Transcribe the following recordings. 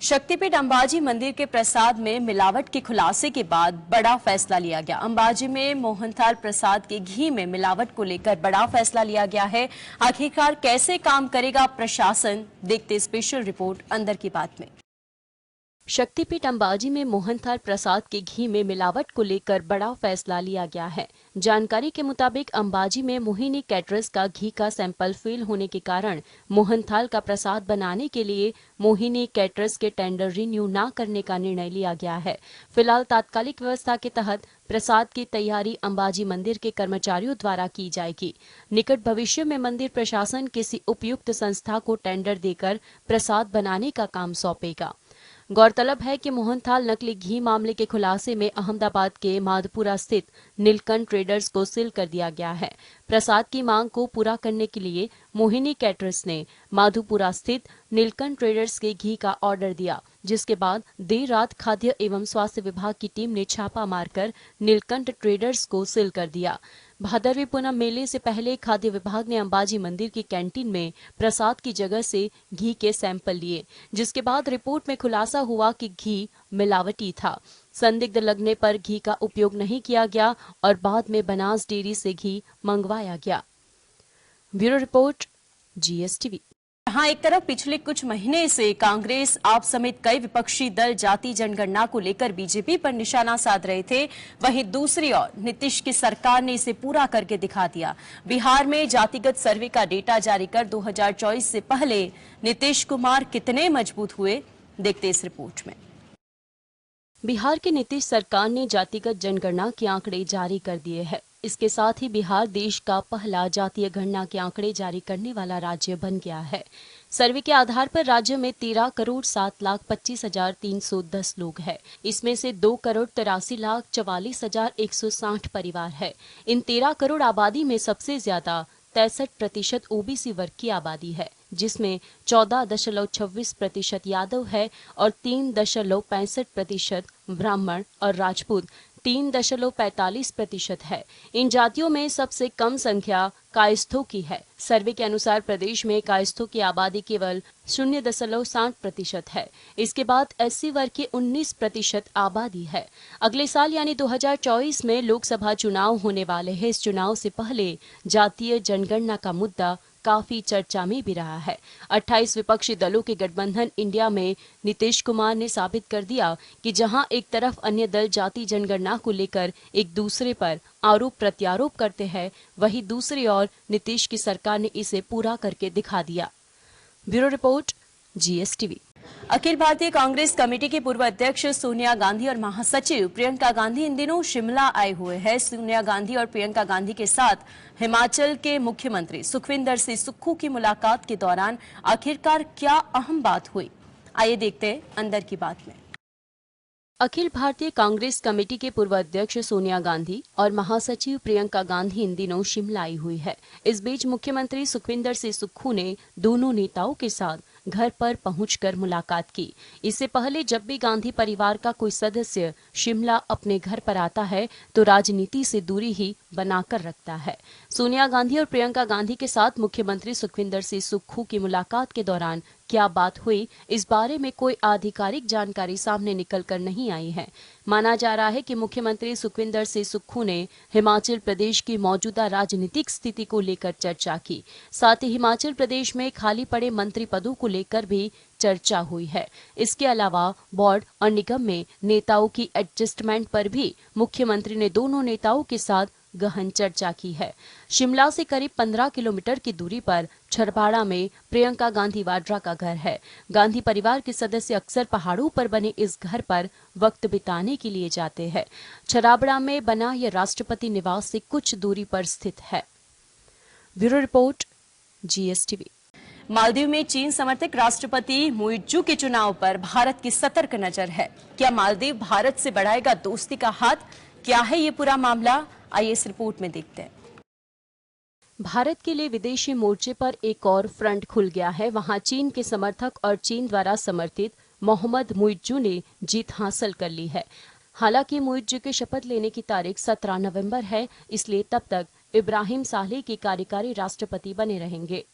शक्तिपीठ अंबाजी मंदिर के प्रसाद में मिलावट के खुलासे के बाद बड़ा फैसला लिया गया। अंबाजी में मोहनथाल प्रसाद के घी में मिलावट को लेकर बड़ा फैसला लिया गया है। आखिरकार कैसे काम करेगा प्रशासन, देखते स्पेशल रिपोर्ट अंदर की बात में। शक्तिपीठ अंबाजी में मोहनथाल प्रसाद के घी में मिलावट को लेकर बड़ा फैसला लिया गया है। जानकारी के मुताबिक अंबाजी में मोहिनी कैटरर्स का घी का सैंपल फेल होने के कारण मोहनथाल का प्रसाद बनाने के लिए मोहिनी कैटरर्स के टेंडर रिन्यू न करने का निर्णय लिया गया है। फिलहाल तात्कालिक व्यवस्था के तहत प्रसाद की तैयारी अंबाजी मंदिर के कर्मचारियों द्वारा की जाएगी। निकट भविष्य में मंदिर प्रशासन किसी उपयुक्त संस्था को टेंडर देकर प्रसाद बनाने का काम सौंपेगा। गौरतलब है कि मोहनथाल नकली घी मामले के खुलासे में अहमदाबाद के माधपुरा स्थित नीलकंठ ट्रेडर्स को सील कर दिया गया है। प्रसाद की मांग को पूरा करने के लिए मोहिनी कैटरर्स ने माधुपुरा स्थित नीलकंठ ट्रेडर्स के घी का ऑर्डर दिया, जिसके बाद देर रात खाद्य एवं स्वास्थ्य विभाग की टीम ने छापा मारकर नीलकंठ ट्रेडर्स को सील कर दिया। भादरवी पूनम मेले से पहले खाद्य विभाग ने अंबाजी मंदिर की कैंटीन में प्रसाद की जगह से घी के सैंपल लिए, जिसके बाद रिपोर्ट में खुलासा हुआ कि घी मिलावटी था। संदिग्ध लगने पर घी का उपयोग नहीं किया गया और बाद में बनास डेयरी से घी मंगवाया गया। Bureau report, GSTV। हाँ, एक तरफ पिछले कुछ महीने से कांग्रेस, आप समेत कई विपक्षी दल जाति जनगणना को लेकर बीजेपी पर निशाना साध रहे थे, वहीं दूसरी ओर नीतीश की सरकार ने इसे पूरा करके दिखा दिया। बिहार में जातिगत सर्वे का डेटा जारी कर 2024 से पहले नीतीश कुमार कितने मजबूत हुए, देखते इस रिपोर्ट में। बिहार की नीतीश सरकार ने जातिगत जनगणना के आंकड़े जारी कर दिए हैं। इसके साथ ही बिहार देश का पहला जातीय गणना के आंकड़े जारी करने वाला राज्य बन गया है। सर्वे के आधार पर राज्य में 13,07,25,310 लोग हैं। इसमें से 2,83,44,160 परिवार है। इन 13 करोड़ आबादी में सबसे ज्यादा 63% OBC वर्ग की आबादी है, जिसमें 14.26% यादव है और 3.65% ब्राह्मण और राजपूत 3.45% है। इन जातियों में सबसे कम संख्या कायस्थों की है। सर्वे के अनुसार प्रदेश में कायस्थों की आबादी केवल 0.60% है। इसके बाद SC वर्ग की 19% आबादी है। अगले साल यानी 2024 में लोकसभा चुनाव होने वाले हैं। इस चुनाव से पहले जातीय जनगणना का मुद्दा काफी चर्चा में भी रहा है। 28 विपक्षी दलों के गठबंधन इंडिया में नीतीश कुमार ने साबित कर दिया कि जहां एक तरफ अन्य दल जाति जनगणना को लेकर एक दूसरे पर आरोप प्रत्यारोप करते हैं, वहीं दूसरी ओर नीतीश की सरकार ने इसे पूरा करके दिखा दिया। Bureau report, GSTV। Akhil Bharatiya Congress committee के पूर्व अध्यक्ष सोनिया गांधी और महासचिव प्रियंका गांधी इन दिनों शिमला आए हुए हैं। सोनिया गांधी और प्रियंका गांधी के साथ हिमाचल के मुख्यमंत्री सुखविंदर सिंह सुक्खू की मुलाकात के दौरान आखिरकार क्या अहम बात हुई, आइए देखते हैं अंदर की बात में। अखिल भारतीय कांग्रेस कमेटी के पूर्व अध्यक्ष सोनिया गांधी और महासचिव प्रियंका गांधी इन दिनों शिमला आई हुई है। इस बीच मुख्यमंत्री सुखविंदर सिंह सुक्खू ने दोनों नेताओं के साथ घर पर पहुंचकर मुलाकात की। इससे पहले जब भी गांधी परिवार का कोई सदस्य शिमला अपने घर पर आता है तो राजनीति से दूरी ही बनाकर रखता है। सोनिया गांधी और प्रियंका गांधी के साथ मुख्यमंत्री सुखविंदर सिंह सुक्खू की मुलाकात के दौरान क्या बात हुई, इस बारे में कोई आधिकारिक जानकारी सामने निकल कर नहीं आई है। माना जा रहा है कि मुख्यमंत्री सुखविंदर सिंह सुक्खू ने हिमाचल प्रदेश की मौजूदा राजनीतिक स्थिति को लेकर चर्चा की। साथ ही हिमाचल प्रदेश में खाली पड़े मंत्री पदों को लेकर भी चर्चा हुई है। इसके अलावा बोर्ड और निगम में नेताओं की एडजस्टमेंट पर भी मुख्यमंत्री ने दोनों नेताओं के साथ गहन चर्चा की है। शिमला से करीब 15 किलोमीटर की दूरी पर छरपाड़ा में प्रियंका गांधी वाड्रा का घर है। गांधी परिवार के सदस्य अक्सर पहाड़ों पर बने इस घर पर वक्त बिताने के लिए जाते हैं। छराबड़ा में बना यह राष्ट्रपति निवास से कुछ दूरी पर स्थित है। Bureau report, GSTV। मालदीव में चीन समर्थक राष्ट्रपति मुइज्जू के चुनाव पर भारत की सतर्क नजर है। क्या मालदीव भारत से बढ़ाएगा दोस्ती का हाथ? क्या है ये पूरा मामला, आइए इस रिपोर्ट में देखते हैं। भारत के लिए विदेशी मोर्चे पर एक और फ्रंट खुल गया है। वहां चीन के समर्थक और चीन द्वारा समर्थित मोहम्मद मुइज्जू ने जीत हासिल कर ली है। हालांकि मुइज्जू के शपथ लेने की तारीख 17 नवंबर है, इसलिए तब तक इब्राहिम सालेह के कार्यकारी राष्ट्रपति बने रहेंगे।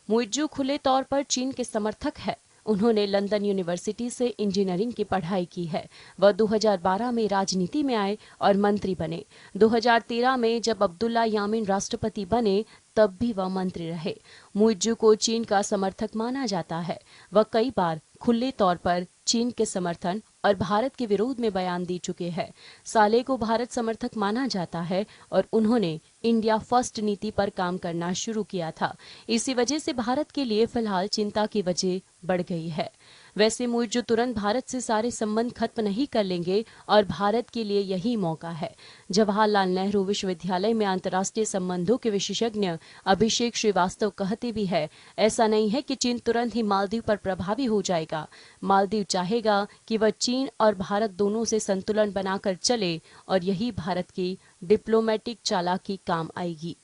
मुइज्जू खुले तौर पर चीन के समर्थक है उन्होंने लंदन यूनिवर्सिटी से इंजीनियरिंग की पढ़ाई की है। वह 2012 में राजनीति में आए और मंत्री बने। 2013 में जब अब्दुल्ला यामीन राष्ट्रपति बने तब भी वह मंत्री रहे। मुइज्जू को चीन का समर्थक माना जाता है। वह कई बार खुले तौर पर चीन के समर्थन और भारत के विरोध में बयान दे चुके हैं। साले को भारत समर्थक माना जाता है और उन्होंने इंडिया फर्स्ट नीति पर काम करना शुरू किया था। इसी वजह से भारत के लिए फिलहाल चिंता की वजह बढ़ गई है। वैसे मुइज्जू तुरंत भारत से सारे संबंध खत्म नहीं कर लेंगे और भारत के लिए यही मौका है। जवाहरलाल नेहरू विश्वविद्यालय में अंतर्राष्ट्रीय संबंधों के विशेषज्ञ अभिषेक श्रीवास्तव कहते भी है, ऐसा नहीं है कि चीन तुरंत ही मालदीव पर प्रभावी हो जाएगा। मालदीव चाहेगा कि वह चीन और भारत दोनों से संतुलन बनाकर चले और यही भारत की डिप्लोमेटिक चालाकी काम आएगी।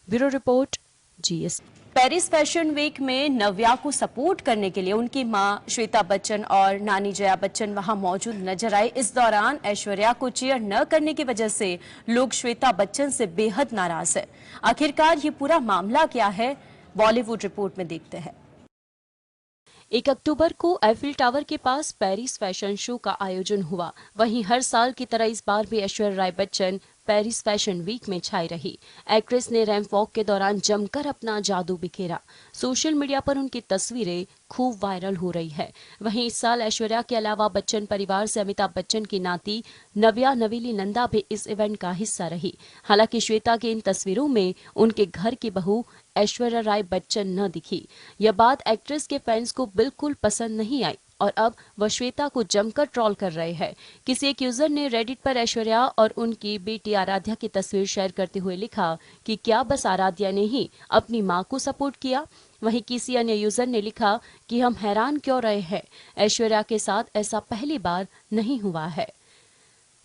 Bureau report, GS। Paris fashion week में नव्या को सपोर्ट करने के लिए उनकी मां श्वेता बच्चन और नानी जया बच्चन वहां मौजूद नजर आए। इस दौरान ऐश्वर्या को चीयर न करने की वजह से लोग श्वेता बच्चन से बेहद नाराज है। आखिरकार ये पूरा मामला क्या है, बॉलीवुड रिपोर्ट में देखते हैं। 1 अक्टूबर को एफिल टावर के पास पेरिस फैशन शो का आयोजन हुआ। वहीं हर साल की तरह इस बार भी Aishwarya Rai Bachchan Paris fashion week में छाई रही। एक्ट्रेस ने रैंप वॉक के दौरान जमकर अपना जादू बिखेरा। सोशल मीडिया पर उनकी तस्वीरें खूब वायरल हो रही है। वहीं इस साल ऐश्वर्या के अलावा बच्चन परिवार से अमिताभ बच्चन की नाती नव्या नवेली नंदा भी इस इवेंट का हिस्सा रही। हालांकि श्वेता की इन तस्वीरों में उनके घर की बहू ऐश्वर्या राय बच्चन न दिखी। यह बात एक्ट्रेस के फैंस को बिल्कुल पसंद नहीं आई और अब वह श्वेता को जमकर ट्रोल कर रहे हैं। किसी एक यूजर ने रेडिट पर ऐश्वर्या और उनकी बेटी आराध्या की तस्वीर शेयर करते हुए लिखा कि क्या बस आराध्या ने ही अपनी मां को सपोर्ट किया। वहीं किसी अन्य यूजर ने लिखा कि हम हैरान क्यों रहे हैं, ऐश्वर्या के साथ ऐसा पहली बार नहीं हुआ है।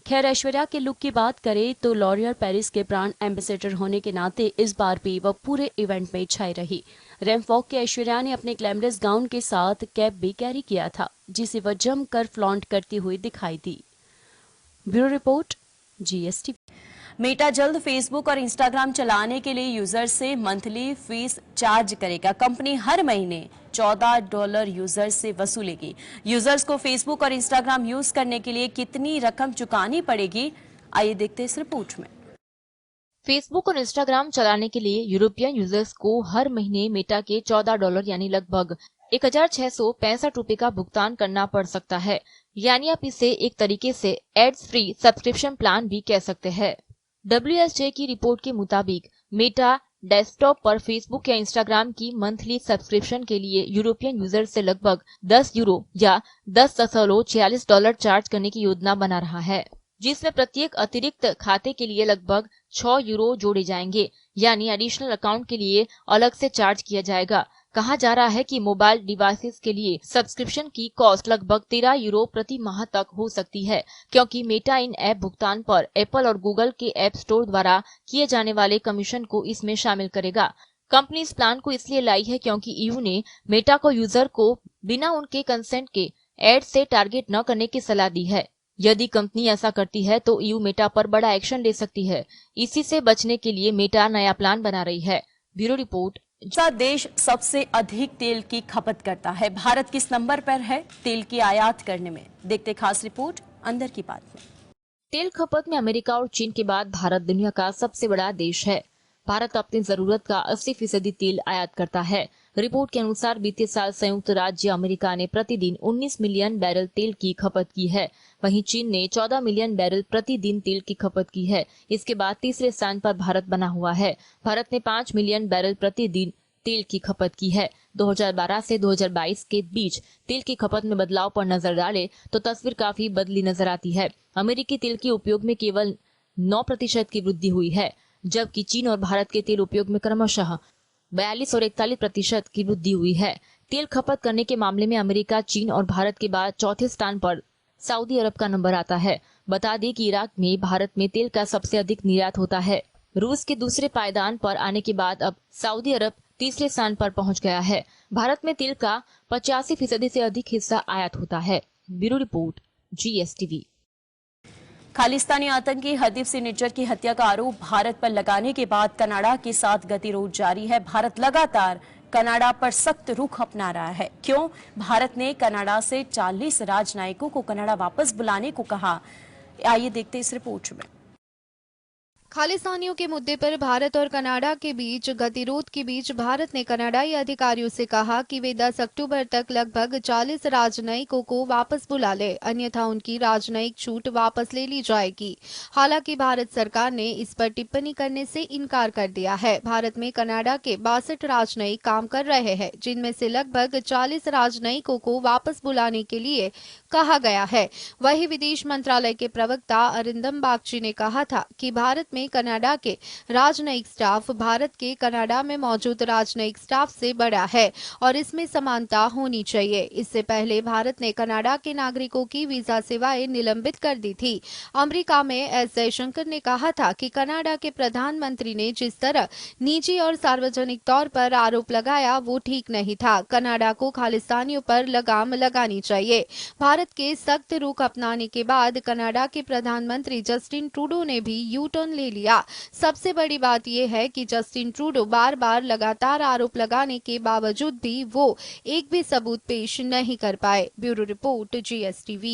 खैर, ऐश्वर्या के लुक की बात करें तो लॉरियल पेरिस के ब्रांड एम्बेसडर होने के नाते इस बार भी वह पूरे इवेंट में छाई रही। रैंप वॉक के ऐश्वर्या ने अपने ग्लैमरस गाउन के साथ कैप भी कैरी किया था, जिसे वह जमकर फ्लॉन्ट करती हुई दिखाई दी। Bureau report, GST। मेटा जल्द फेसबुक और इंस्टाग्राम चलाने के लिए यूजर से मंथली फीस चार्ज करेगा। कंपनी हर महीने $14 यूजर से वसूलेगी। यूजर्स को फेसबुक और इंस्टाग्राम यूज करने के लिए कितनी रकम चुकानी पड़ेगी, आइए देखते हैं इस रिपोर्ट में। फेसबुक और इंस्टाग्राम चलाने के लिए यूरोपियन यूजर्स को हर महीने मेटा के $14 यानी लगभग 1,665 रुपए का भुगतान करना पड़ सकता है। यानी आप इसे एक तरीके से एड्स फ्री सब्सक्रिप्शन प्लान भी कह सकते हैं। WSJ की रिपोर्ट के मुताबिक मेटा डेस्कटॉप पर फेसबुक या इंस्टाग्राम की मंथली सब्सक्रिप्शन के लिए यूरोपियन यूजर से लगभग 10 यूरो या $10.46 चार्ज करने की योजना बना रहा है, जिसमें प्रत्येक अतिरिक्त खाते के लिए लगभग 6 यूरो जोड़े जाएंगे। यानी एडिशनल अकाउंट के लिए अलग से चार्ज किया जाएगा। कहा जा रहा है कि मोबाइल डिवाइसेस के लिए सब्सक्रिप्शन की कॉस्ट लगभग 13 यूरो प्रति माह तक हो सकती है, क्योंकि मेटा इन ऐप भुगतान पर एप्पल और गूगल के ऐप स्टोर द्वारा किए जाने वाले कमीशन को इसमें शामिल करेगा। कंपनी इस प्लान को इसलिए लाई है क्योंकि EU ने मेटा को यूजर को बिना उनके कंसेंट के एड से टारगेट न करने की सलाह दी है। यदि कंपनी ऐसा करती है तो EU मेटा पर बड़ा एक्शन ले सकती है। इसी से बचने के लिए मेटा नया प्लान बना रही है। Bureau report. देश सबसे अधिक तेल की खपत करता है। भारत किस नंबर पर है तेल की आयात करने में, देखते खास रिपोर्ट अंदर की बात में। तेल खपत में अमेरिका और चीन के बाद भारत दुनिया का सबसे बड़ा देश है। भारत अपनी जरूरत का 80% तेल आयात करता है। रिपोर्ट के अनुसार बीते साल संयुक्त राज्य अमेरिका ने प्रतिदिन 19 मिलियन बैरल तेल की खपत की है। वहीं चीन ने 14 मिलियन बैरल प्रतिदिन तेल की खपत की है। इसके बाद तीसरे स्थान पर भारत बना हुआ है। भारत ने 5 मिलियन बैरल प्रतिदिन तेल की खपत की है। 2012 से 2022 के बीच तेल की खपत में बदलाव पर नजर डाले तो तस्वीर काफी बदली नजर आती है। अमेरिकी तेल के उपयोग में केवल 9% की वृद्धि हुई है, जबकि चीन और भारत के तेल उपयोग में क्रमशः 42 और 41% की वृद्धि हुई है। तेल खपत करने के मामले में अमेरिका, चीन और भारत के बाद चौथे स्थान पर सऊदी अरब का नंबर आता है। बता दें कि इराक में भारत में तेल का सबसे अधिक निर्यात होता है। रूस के दूसरे पायदान पर आने के बाद अब सऊदी अरब तीसरे स्थान पर पहुंच गया है। भारत में तेल का 85% से अधिक हिस्सा आयात होता है। Bureau report, GSTV। खालिस्तानी आतंकी हदीफ सिंह निज्जर की हत्या का आरोप भारत पर लगाने के बाद कनाडा के साथ गतिरोध जारी है। भारत लगातार कनाडा पर सख्त रुख अपना रहा है। क्यों भारत ने कनाडा से 40 राजनयिकों को कनाडा वापस बुलाने को कहा, आइए देखते इस रिपोर्ट में। खालिस्तानियों के मुद्दे पर भारत और कनाडा के बीच गतिरोध के बीच भारत ने कनाडाई अधिकारियों से कहा कि वे 10 अक्टूबर तक लगभग 40 राजनयिकों को वापस बुला ले, अन्यथा उनकी राजनयिक छूट वापस ले ली जाएगी। हालांकि भारत सरकार ने इस पर टिप्पणी करने से इनकार कर दिया है। भारत में कनाडा के 62 राजनयिक काम कर रहे हैं, जिनमें से लगभग 40 राजनयिकों को वापस बुलाने के लिए कहा गया है। वहीं विदेश मंत्रालय के प्रवक्ता अरिंदम बागची ने कहा था कि भारत में कनाडा के राजनयिक स्टाफ भारत के कनाडा में मौजूद राजनयिक स्टाफ से बड़ा है और इसमें समानता होनी चाहिए। इससे पहले भारत ने कनाडा के नागरिकों की वीजा सेवाएं निलंबित कर दी थी। अमेरिका में एस जयशंकर ने कहा था कि कनाडा के प्रधानमंत्री ने जिस तरह निजी और सार्वजनिक तौर पर आरोप लगाया वो ठीक नहीं था। कनाडा को खालिस्तानियों पर लगाम लगानी चाहिए। भारत के सख्त रुख अपनाने के बाद कनाडा के प्रधानमंत्री जस्टिन ट्रूडो ने भी यू टर्न ले लिया। सबसे बड़ी बात यह है कि जस्टिन ट्रूडो बार-बार लगातार आरोप लगाने के बावजूद भी वो एक भी सबूत पेश नहीं कर पाए। Bureau report, GSTV।